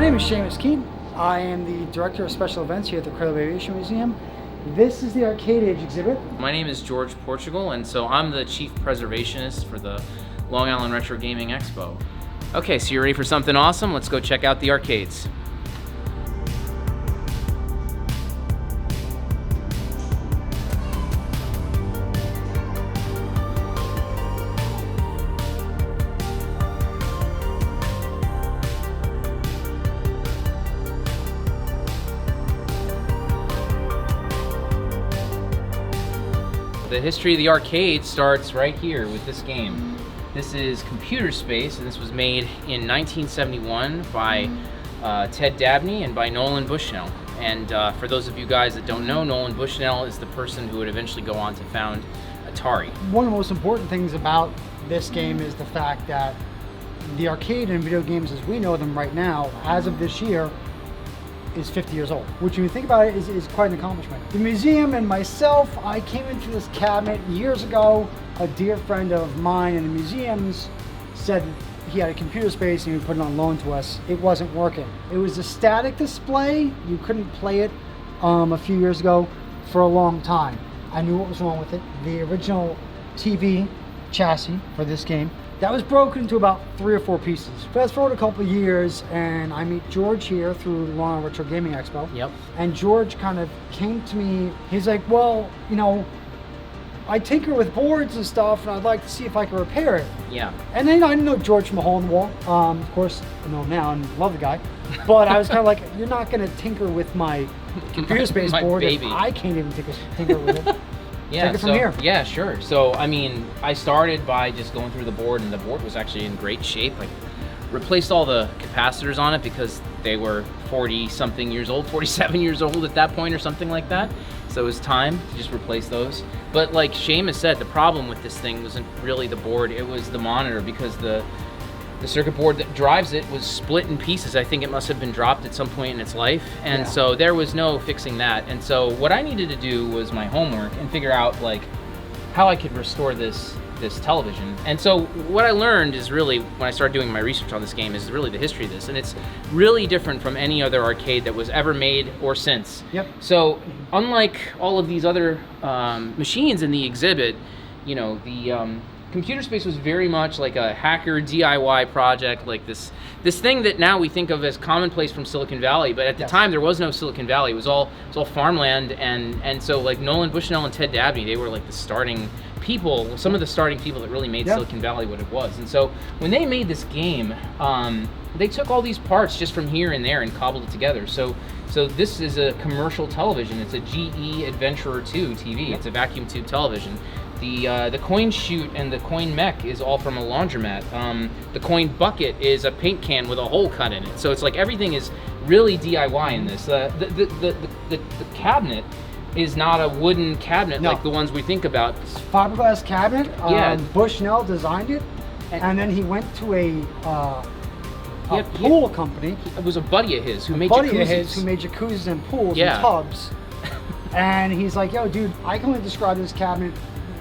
name is Seamus. I am the Director of Special Events here at the Cradle Aviation Museum. This is the Arcade Age exhibit. My name is George Portugal, and so I'm the Chief Preservationist for the Long Island Retro Gaming Expo. Okay, so you're ready for something awesome? Let's go check out the arcades. The history of the arcade starts right here with this game. This is Computer Space, and this was made in 1971 by Ted Dabney and by Nolan Bushnell. And for those of you guys that don't know, Nolan Bushnell is the person who would eventually go on to found Atari. One of the most important things about this game is the fact that the arcade and video games as we know them right now, as of this year, is 50 years old, which when you think about it is quite an accomplishment. The museum and myself, I came into this cabinet years ago. A dear friend of mine in the museums said he had a computer space and he would put it on loan to us. It wasn't working. It was a static display. You couldn't play it a few years ago for a long time. I knew what was wrong with it. The original TV chassis for this game, that was broken into about 3 or 4 pieces. Fast forward a couple of years, and I meet George here through the Long Island Retro Gaming Expo. Yep. And George kind of came to me. He's like, well, you know, I tinker with boards and stuff, and I'd like to see if I can repair it. Yeah. And then I didn't know George from a hole in the wall. Of course, I know him now and love the guy. But I was kind of like, you're not going to tinker with my computer space board baby. if I can't even tinker with it. Yeah, Take it from here. Yeah, sure. So, I mean, I started by just going through the board, and the board was actually in great shape. I replaced all the capacitors on it because they were 40-something years old, 47 years old at that point or something like that. So it was time to just replace those. But like Seamus said, the problem with this thing wasn't really the board, it was the monitor, because the circuit board that drives it was split in pieces. I think it must have been dropped at some point in its life, and so there was no fixing that. And so what I needed to do was my homework and figure out like how I could restore this television. And so what I learned is really, when I started doing my research on this game, is really the history of this, and it's really different from any other arcade that was ever made or since. Yep. So unlike all of these other machines in the exhibit, you know, the Computer Space was very much like a hacker DIY project, like this thing that now we think of as commonplace from Silicon Valley, but at the time there was no Silicon Valley. It was all farmland, and so like Nolan Bushnell and Ted Dabney, they were like the starting people, some of the starting people that really made Silicon Valley what it was. And so when they made this game, they took all these parts just from here and there and cobbled it together. So this is a commercial television. It's a GE Adventurer 2 TV. It's a vacuum tube television. The coin chute and the coin mech is all from a laundromat. The coin bucket is a paint can with a hole cut in it. So it's like everything is really DIY in this. The cabinet is not a wooden cabinet like the ones we think about. It's a fiberglass cabinet. Bushnell designed it, and then he went to a pool company. It was a buddy of his who made jacuzzis and pools and tubs. And he's like, yo, dude, I can only describe this cabinet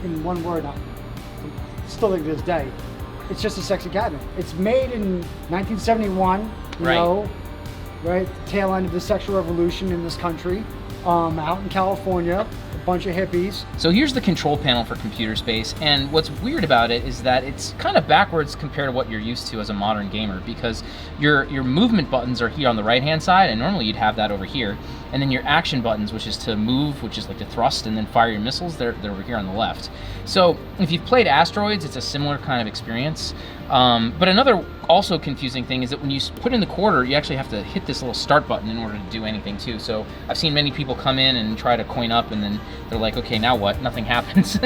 in one word. I still think to this day, it's just a sexy cabinet. It's made in 1971, you know, right? Tail end of the sexual revolution in this country, out in California, a bunch of hippies. So here's the control panel for Computer Space, and what's weird about it is that it's kind of backwards compared to what you're used to as a modern gamer, because your movement buttons are here on the right-hand side, and normally you'd have that over here. And then your action buttons, which is to move, which is like to thrust and then fire your missiles, they're over here on the left. So if you've played Asteroids, it's a similar kind of experience. But another also confusing thing is that when you put in the quarter, you actually have to hit this little start button in order to do anything too. So I've seen many people come in and try to coin up, and then they're like, okay, now what? Nothing happens.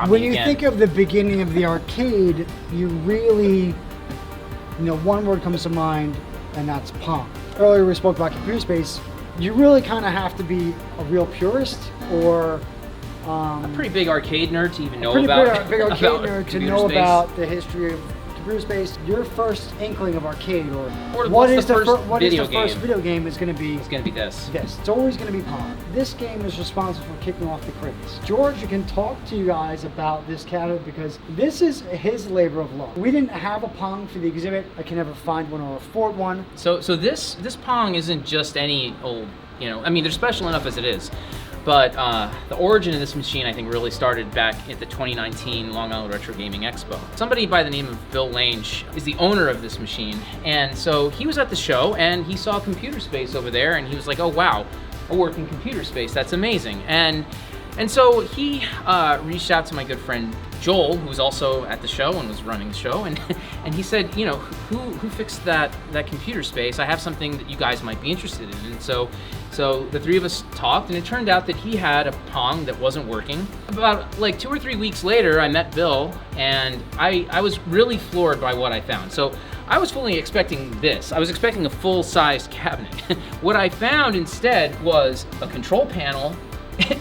When you think of the beginning of the arcade, you really, one word comes to mind, and that's Pong. Earlier we spoke about Computer Space. You really kind of have to be a real purist or A pretty big arcade nerd to even know pretty about. big arcade about nerd to Computer know Space. about the history of Computer Space. Your first inkling of arcade, or Or what what's is the first what is video the first game? video game is going to be. It's going to be this. This. It's always going to be Pong. This game is responsible for kicking off the craze. George, you can talk to you guys about this cabinet because this is his labor of love. We didn't have a Pong for the exhibit. I can never find one or afford one. So this Pong isn't just any old, you know, I mean, they're special enough as it is. But the origin of this machine, I think, really started back at the 2019 Long Island Retro Gaming Expo. Somebody by the name of Bill Lange is the owner of this machine. And so he was at the show and he saw Computer Space over there and he was like, oh, wow, a working computer space, that's amazing. And so he reached out to my good friend Joel, who was also at the show and was running the show, and he said, you know, who fixed that computer space? I have something that you guys might be interested in. And so the three of us talked, and it turned out that he had a Pong that wasn't working. About like 2 or 3 weeks later, I met Bill, and I was really floored by what I found. So I was fully expecting this. I was expecting a full-sized cabinet. What I found instead was a control panel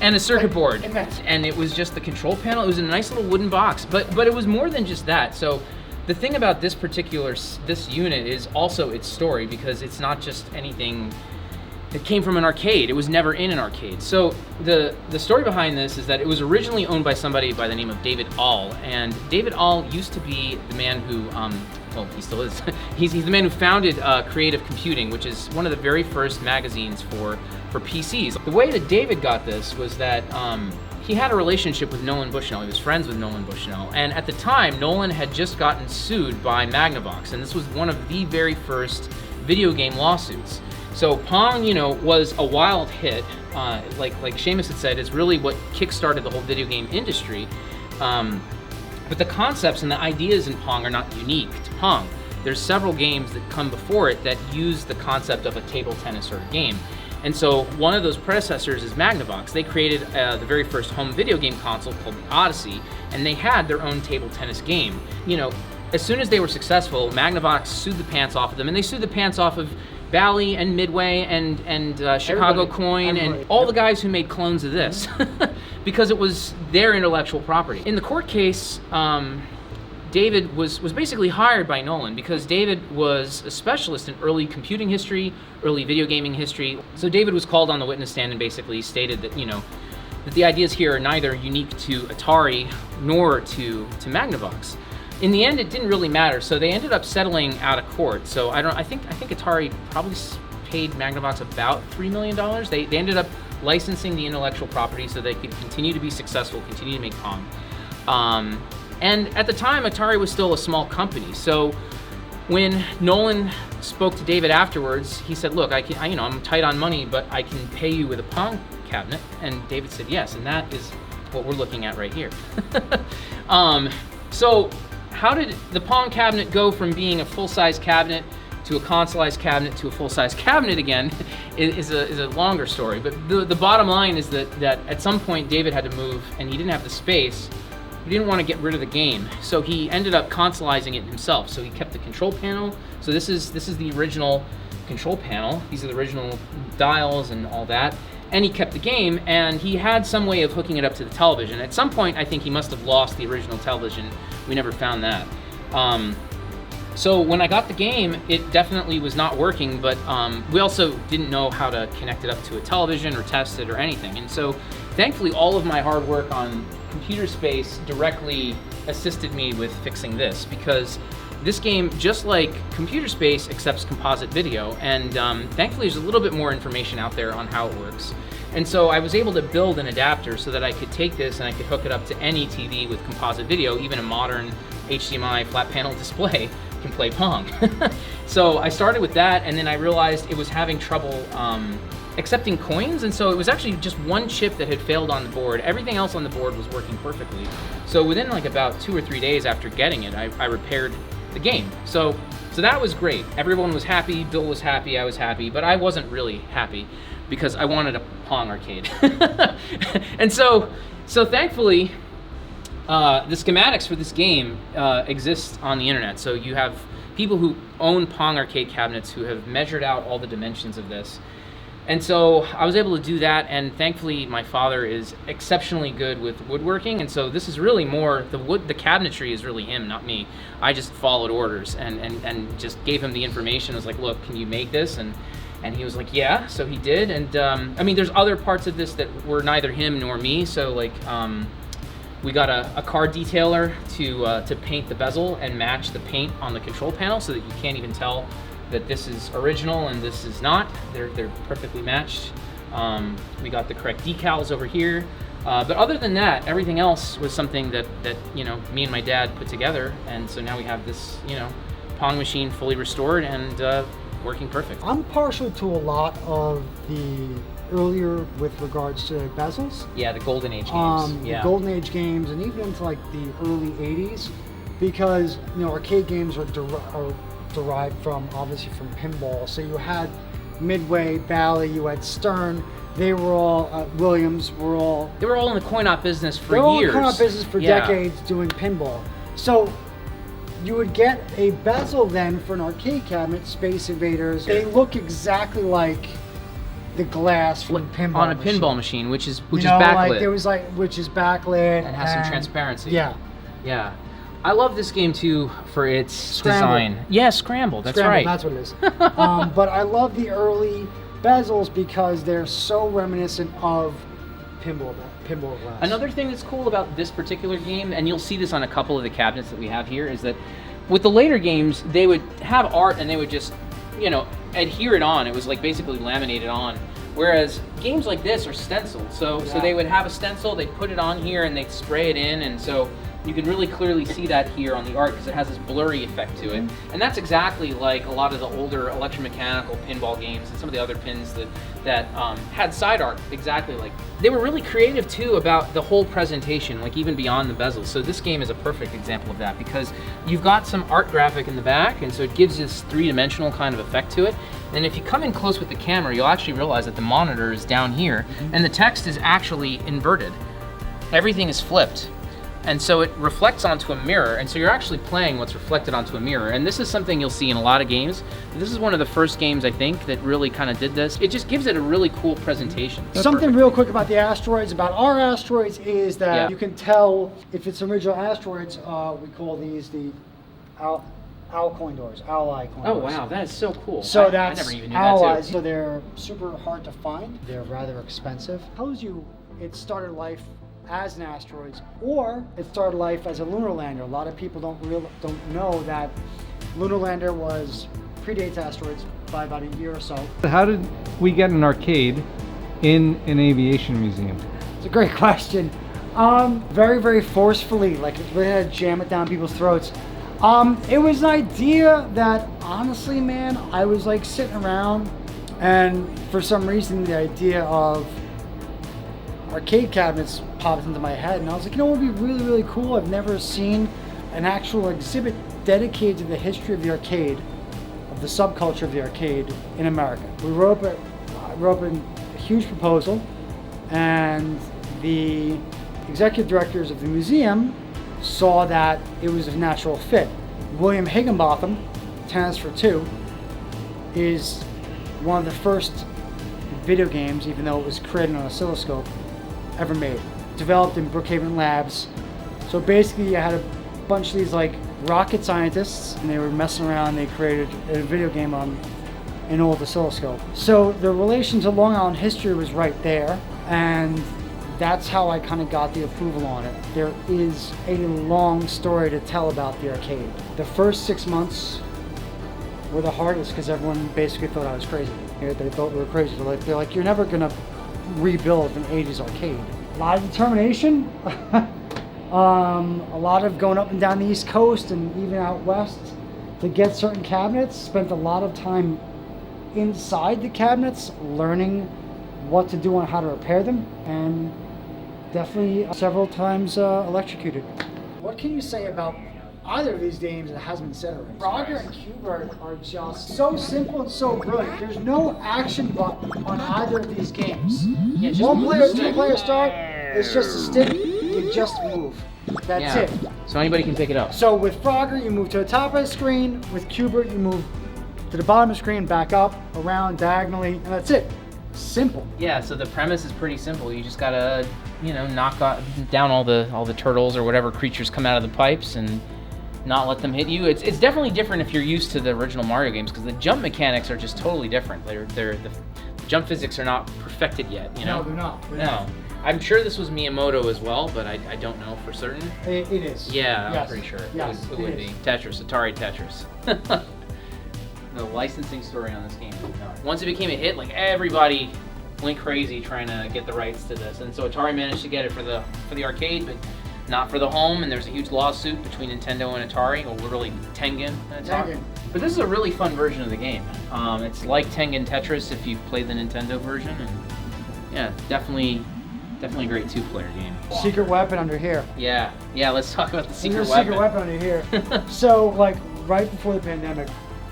and a circuit board, and it was just the control panel. It was in a nice little wooden box, but it was more than just that. So the thing about this unit is also its story, because it's not just anything that came from an arcade. It was never in an arcade. So the story behind this is that it was originally owned by somebody by the name of David Ahl, and David Ahl used to be the man who well, he still is. He's the man who founded Creative Computing, which is one of the very first magazines for PCs. The way that David got this was that he had a relationship with Nolan Bushnell. He was friends with Nolan Bushnell. And at the time, Nolan had just gotten sued by Magnavox, and this was one of the very first video game lawsuits. So Pong, you know, was a wild hit. Like Seamus had said, it's really what kickstarted the whole video game industry. But the concepts and the ideas in Pong are not unique to Pong. There's several games that come before it that use the concept of a table tennis sort of game. And so one of those predecessors is Magnavox. They created the very first home video game console called the Odyssey, and they had their own table tennis game. You know, as soon as they were successful, Magnavox sued the pants off of them, and they sued the pants off of Bally and Midway and Chicago Coin and all the guys who made clones of this because it was their intellectual property. In the court case, David was basically hired by Nolan because David was a specialist in early computing history, early video gaming history. So David was called on the witness stand and basically stated that, you know, that the ideas here are neither unique to Atari nor to Magnavox. In the end, it didn't really matter, so they ended up settling out of court. So I think Atari probably paid Magnavox about $3 million. They ended up licensing the intellectual property so they could continue to be successful, continue to make Pong. And at the time, Atari was still a small company. So when Nolan spoke to David afterwards, he said, "Look, I'm tight on money, but I can pay you with a Pong cabinet." And David said, "Yes," and that is what we're looking at right here. So how did the Pong cabinet go from being a full-size cabinet to a consoleized cabinet to a full-size cabinet again is a longer story. But the bottom line is that at some point David had to move and he didn't have the space. He didn't want to get rid of the game, so he ended up consoleizing it himself. So he kept the control panel. So this is the original control panel. These are the original dials and all that. And he kept the game, and he had some way of hooking it up to the television. At some point, I think he must have lost the original television. We never found that. So when I got the game, it definitely was not working, but we also didn't know how to connect it up to a television or test it or anything. And so thankfully, all of my hard work on Computer Space directly assisted me with fixing this, because this game, just like Computer Space, accepts composite video, and thankfully there's a little bit more information out there on how it works. And so I was able to build an adapter so that I could take this and I could hook it up to any TV with composite video. Even a modern HDMI flat panel display can play Pong. So I started with that, and then I realized it was having trouble accepting coins, and so it was actually just one chip that had failed on the board. Everything else on the board was working perfectly. So within like about 2 or 3 days after getting it, I repaired the game. So that was great. Everyone was happy, Bill was happy, I was happy, but I wasn't really happy because I wanted a Pong arcade. And so thankfully, the schematics for this game exist on the internet. So you have people who own Pong arcade cabinets who have measured out all the dimensions of this. And so I was able to do that, and thankfully my father is exceptionally good with woodworking, and so this is really more, the cabinetry is really him, not me. I just followed orders and just gave him the information. I was like, look, can you make this? And he was like, yeah, so he did. And I mean, there's other parts of this that were neither him nor me, so like, we got a car detailer to paint the bezel and match the paint on the control panel so that you can't even tell that this is original and this is not. They're perfectly matched. We got the correct decals over here. But other than that, everything else was something that you know, me and my dad put together, and so now we have this, you know, Pong machine fully restored and working perfect. I'm partial to a lot of the earlier with regards to bezels. Yeah, the Golden Age games. The Golden Age games, and even into like the early 80s, because you know, arcade games are derived from, obviously, from pinball. So you had Midway, Bally, you had Stern. They were all Williams. They were all in the coin-op business for years. They were all in the coin-op business for decades, doing pinball. So you would get a bezel then for an arcade cabinet, Space Invaders. They look exactly like the glass from a pinball on a machine. Pinball machine, which is backlit. Like there was like, which is backlit and has some transparency. Yeah. Yeah. I love this game too for its design. Yeah, Scramble. That's Scramble, right. That's what it is. But I love the early bezels because they're so reminiscent of pinball glass. Another thing that's cool about this particular game, and you'll see this on a couple of the cabinets that we have here, is that with the later games, they would have art and they would just, you know, adhere it on. It was like basically laminated on. Whereas games like this are stenciled. So they would have a stencil, they'd put it on here and they'd spray it in, and so you can really clearly see that here on the art because it has this blurry effect to it. And that's exactly like a lot of the older electromechanical pinball games and some of the other pins that had side art, exactly like. They were really creative too about the whole presentation, like even beyond the bezels. So this game is a perfect example of that because you've got some art graphic in the back, and so it gives this three-dimensional kind of effect to it. And if you come in close with the camera, you'll actually realize that the monitor is down here and the text is actually inverted. Everything is flipped. And so it reflects onto a mirror, and so you're actually playing what's reflected onto a mirror. And this is something you'll see in a lot of games. This is one of the first games, I think, that really kind of did this. It just gives it a really cool presentation. Something real quick about the Asteroids, about our Asteroids, is that you can tell if it's original Asteroids. We call these the owl coin doors, owl eye coin doors. Oh wow, that is so cool. So that's I never even knew owl that too. eyes. So they're super hard to find. They're rather expensive. Tells you it started life as an Asteroids, or it started life as a lunar lander. A lot of people don't know that lunar lander predates Asteroids by about a year or so. How did we get an arcade in an aviation museum? It's a great question. Very, very forcefully, like we had to jam it down people's throats. It was an idea that, honestly, man, I was like sitting around, and for some reason the idea of arcade cabinets popped into my head, and I was like, you know what would be really, really cool? I've never seen an actual exhibit dedicated to the history of the arcade, of the subculture of the arcade in America. I wrote up a huge proposal, and the executive directors of the museum saw that it was a natural fit. William Higginbotham, Tennis for Two, is one of the first video games, even though it was created on an oscilloscope, ever made. Developed in Brookhaven Labs. So basically you had a bunch of these like rocket scientists, and they were messing around, they created a video game on an old oscilloscope. So the relation to Long Island history was right there, and that's how I kind of got the approval on it. There is a long story to tell about the arcade. The first 6 months were the hardest because everyone basically thought I was crazy. They thought we were crazy. They're like, you're never gonna rebuild an 80s arcade. A lot of determination, a lot of going up and down the East Coast and even out west to get certain cabinets. Spent a lot of time inside the cabinets learning what to do and how to repair them, and definitely several times electrocuted. What can you say about either of these games that hasn't been said already? Frogger and QBert are just so simple and so brilliant. There's no action button on either of these games. Yeah, just one player, stick. 2 player start, it's just a stick, you just move. That's it. So anybody can pick it up. So with Frogger, you move to the top of the screen. With QBert, you move to the bottom of the screen, back up, around, diagonally, and that's it. simple. Yeah, so the premise is pretty simple. You just gotta, knock down all the turtles or whatever creatures come out of the pipes and not let them hit you. It's definitely different if you're used to the original Mario games, because the jump mechanics are just totally different. The jump physics are not perfected yet, No, they're not. No. I'm sure this was Miyamoto as well, but I don't know for certain. It is. Yeah, Yes. I'm pretty sure Yes, it would be. Tetris, Atari Tetris. The licensing story on this game. Once it became a hit, like everybody went crazy trying to get the rights to this, and so Atari managed to get it for the arcade, but not for the home. And there's a huge lawsuit between Nintendo and Atari, or literally Tengen and Atari. But this is a really fun version of the game. It's like Tengen Tetris if you've played the Nintendo version, and yeah, definitely a great two-player game. Secret weapon under here. Yeah, let's talk about the secret There's a weapon. secret weapon under here. So, like, right before the pandemic,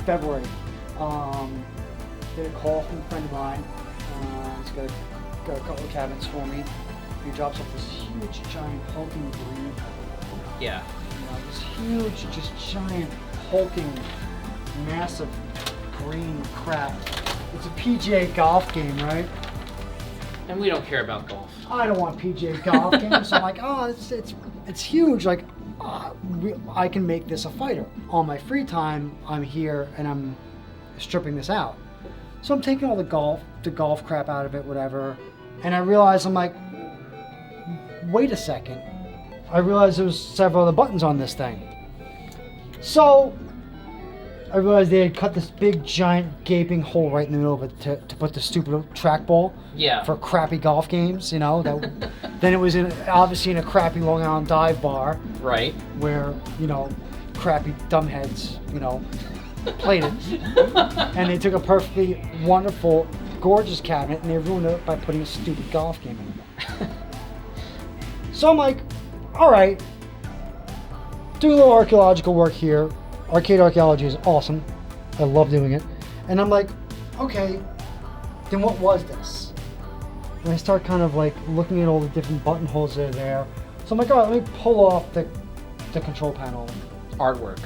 February, did a call from a friend of mine. He's got a couple of cabinets for me. He drops off this huge, giant, hulking green. Yeah. This huge, just giant, hulking, massive green crap. It's a PGA golf game, right? And we don't care about golf. I don't want PGA golf games. So I'm like, oh, it's huge. Like, I can make this a fighter. On my free time, I'm here and I'm stripping this out. So I'm taking all the golf crap out of it, whatever. And I realize, I'm like, wait a second. I realized there was several other buttons on this thing. So I realized they had cut this big, giant, gaping hole right in the middle of it to put the stupid trackball. Yeah. For crappy golf games, That then it was obviously in a crappy Long Island dive bar. Right. Where crappy dumbheads, played it, and they took a perfectly wonderful, gorgeous cabinet and they ruined it by putting a stupid golf game in it. So I'm like, all right, doing a little archaeological work here. Arcade archaeology is awesome. I love doing it. And I'm like, okay, then what was this? And I start kind of like looking at all the different buttonholes that are there. So I'm like, all right, let me pull off the control panel Artwork.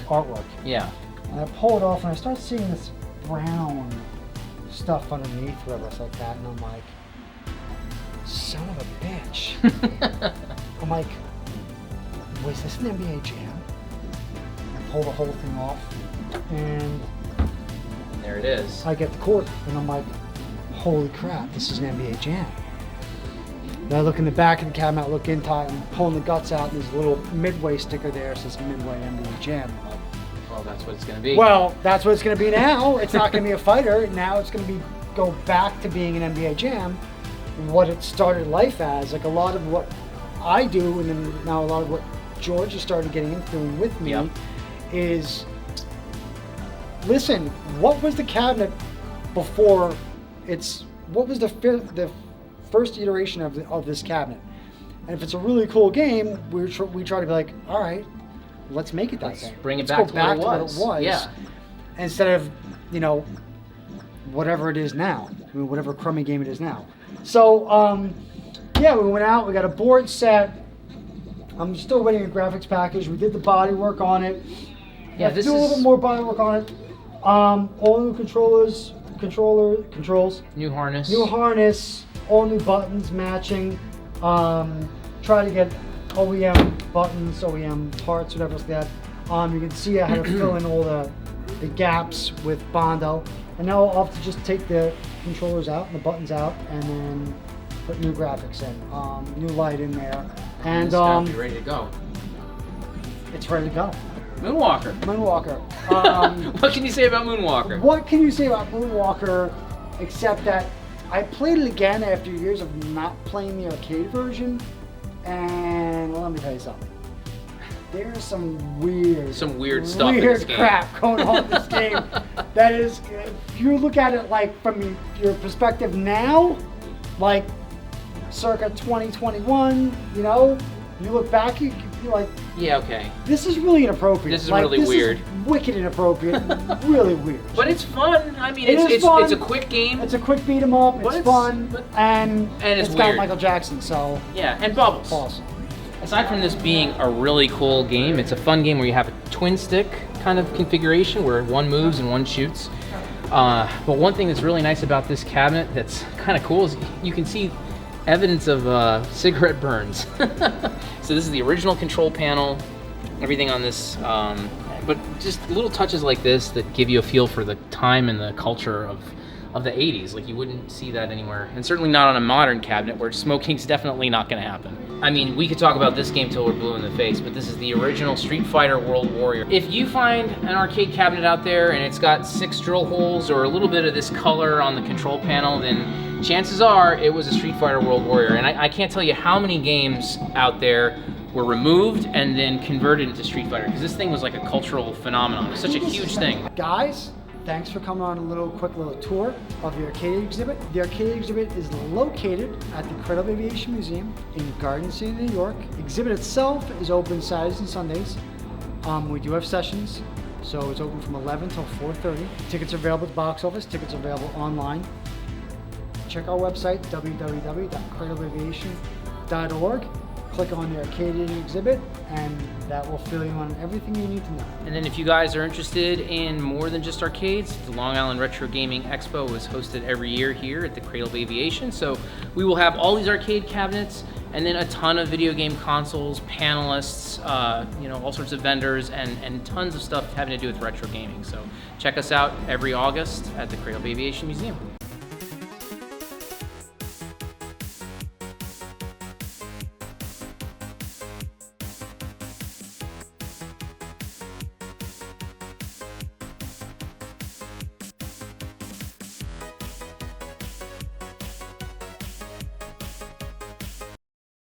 Yeah. And I pull it off and I start seeing this brown stuff underneath, whatever it's like that. And I'm like, son of a bitch. I'm like, was this an NBA Jam? I pull the whole thing off and there it is. I get the cord and I'm like, holy crap, this is an NBA Jam. Then I look in the back of the cabinet, I look in tight and pulling the guts out, and there's a little Midway sticker there that says Midway NBA Jam. I'm like, well, that's what it's going to be. well, that's what it's going to be now. It's not going to be a fighter. Now it's going to go back to being an NBA Jam, what it started life as. Like a lot of what I do, and then now a lot of what George has started getting into doing with me, is, listen, what was the cabinet before what was the first iteration of this cabinet? And if it's a really cool game, we try to be like, all right, let's make it that Let's thing. bring it Let's back go to what it was. Yeah. Instead of, whatever it is now. I mean, whatever crummy game it is now. So, we went out, we got a board set. I'm still waiting a graphics package. We did the body work on it. Yeah, Let's do a little bit more body work on it. All new controls. New harness. All new buttons matching. Try to get OEM buttons, OEM parts, whatever like that. You can see I had to fill in all the gaps with Bondo. And now I'll have to just take the controllers out and the buttons out and then put new graphics in. New light in there. And be ready to go. It's ready to go. Moonwalker. Moonwalker. What can you say about Moonwalker? What can you say about Moonwalker except that I played it again after years of not playing the arcade version, and let me tell you something. There's some weird stuff in this game. crap going on in this game. That is, if you look at it like from your perspective now, like circa 2021, you look back, you're like, yeah, okay. This is really inappropriate. This is really weird. Is wicked inappropriate. Really weird. But it's fun. I mean, it's fun. It's a quick game. It's a quick beat 'em up. It's fun, and it's got weird. Michael Jackson. So yeah, and bubbles. Awesome. Aside from this being a really cool game, it's a fun game where you have a twin stick kind of configuration where one moves and one shoots. But one thing that's really nice about this cabinet that's kind of cool is you can see evidence of cigarette burns. So this is the original control panel, everything on this, but just little touches like this that give you a feel for the time and the culture of the 80s. Like, you wouldn't see that anywhere, and certainly not on a modern cabinet where smoking's definitely not going to happen. I mean, we could talk about this game till we're blue in the face, but this is the original Street Fighter World Warrior. If you find an arcade cabinet out there and it's got 6 drill holes or a little bit of this color on the control panel, then chances are it was a Street Fighter World Warrior. And I can't tell you how many games out there were removed and then converted into Street Fighter, because this thing was like a cultural phenomenon. It was such a huge thing. Guys, thanks for coming on a quick little tour of the arcade exhibit. The arcade exhibit is located at the Cradle Aviation Museum in Garden City, New York. The exhibit itself is open Saturdays and Sundays. We do have sessions, so it's open from 11 till 4:30. Tickets are available at the box office. Tickets are available online. Check our website, www.cradleaviation.org. Click on the arcade exhibit, and that will fill you on everything you need to know. And then if you guys are interested in more than just arcades, the Long Island Retro Gaming Expo is hosted every year here at the Cradle of Aviation. So we will have all these arcade cabinets and then a ton of video game consoles, panelists, you know, all sorts of vendors, and tons of stuff having to do with retro gaming. So check us out every August at the Cradle of Aviation Museum.